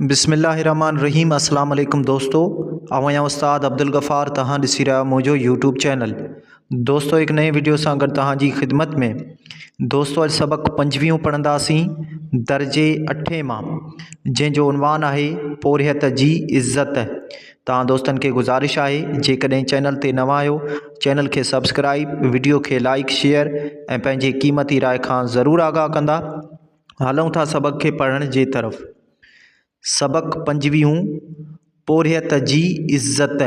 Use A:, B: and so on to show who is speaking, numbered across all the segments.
A: बिस्मिल्लाहिर्रहमानिर्रहीम। अस्सलाम वालेकुम दोस्तों, आवां उस्ताद अब्दुल गफ़ार तहां ॾिसी रहिया मुंहिंजो यूट्यूब चैनल। दोस्तों एक नए वीडियो सां गॾु तव्हांजी ख़िदमत में। दोस्तों अॼु सबक़ 25 पढ़ंदासीं दर्जे 8 मां, जंहिंजो उनवान आहे पोरियत जी इज़्ज़त। तव्हां दोस्तनि खे गुज़ारिश आहे जेकॾहिं चैनल ते नवां आहियो चैनल खे सब्सक्राइब, वीडियो खे लाइक शेयर ऐं पंहिंजे क़ीमती राय खां ज़रूरु आगाह कंदा। हलूं था सबक़ खे पढ़ण जे तरफ़। सबक़ 25 पोरियत जी इज़्ज़त।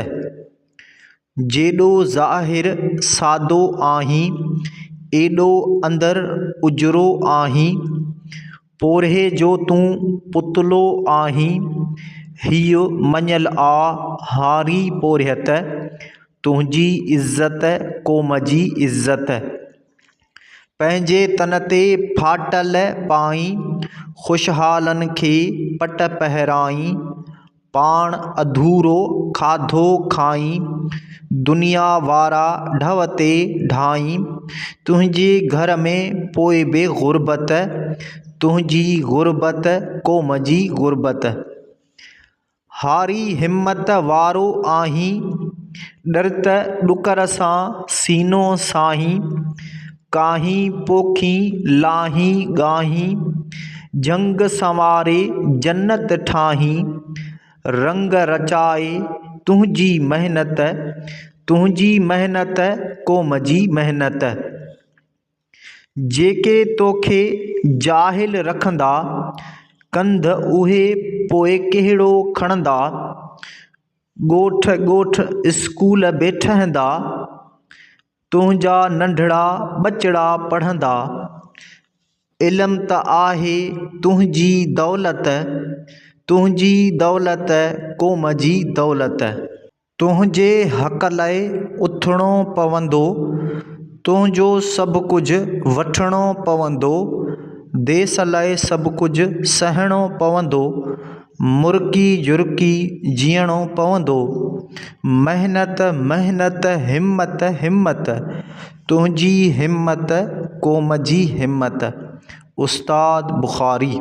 A: जेॾो ज़ाहिर सादो आहीं एॾो अंदर उजरो आहीं, पोरहे जो तूं पुतलो आहीं, हीउ मञल आ हारी पोरियत, तुंहिंजी इज़्ज़त क़ौम जी इज़्ज़त। पंहिंजे तन ते फाटल पाईं, ख़ुशहालनि खे पट पहिराईं, पाण अधूरो खाधो खाईं, दुनिया वारा ढव ते ढाईं, तुंहिंजे घर में पोइ बि ग़ुरबत, तुंहिंजी ग़ुरबत क़ौम जी ग़ुरबत। हारी हिम्मत वारो आहीं, ॾरत ॾुकर सां सीनो साहीं, काहीं पोखीं लाहीं ॻाहीं, जंग संवारे जन्नत ठाहीं, रंग रचाए तुंहिंजी महिनत, तुंहिंजी महिनत क़ौम जी महिनत। जेके तोखे जाहिल रखंदा, कंध उहे पोइ कहिड़ो खणंदा, ॻोठ ॻोठ स्कूल बि ठहंदा, तुंहिंजा नंढड़ा ॿचड़ा पढ़ंदा, इल्म त आहे तुंहिंजी दौलत, तुंहिंजी दौलत क़ौम जी दौलत। तुंहिंजे हक़ लाइ उथिणो पवंदो, तुंहिंजो सभु कुझु वठिणो पवंदो, देस लाइ सभु कुझु सहणो पवंदो, मुर्की जुर्की जीअणो पवंदो, महिनत महिनत हिम्मत हिम्मत, तुंहिंजी हिम्मत क़ौम जी हिम्मत। उस्ताद बुख़ारी।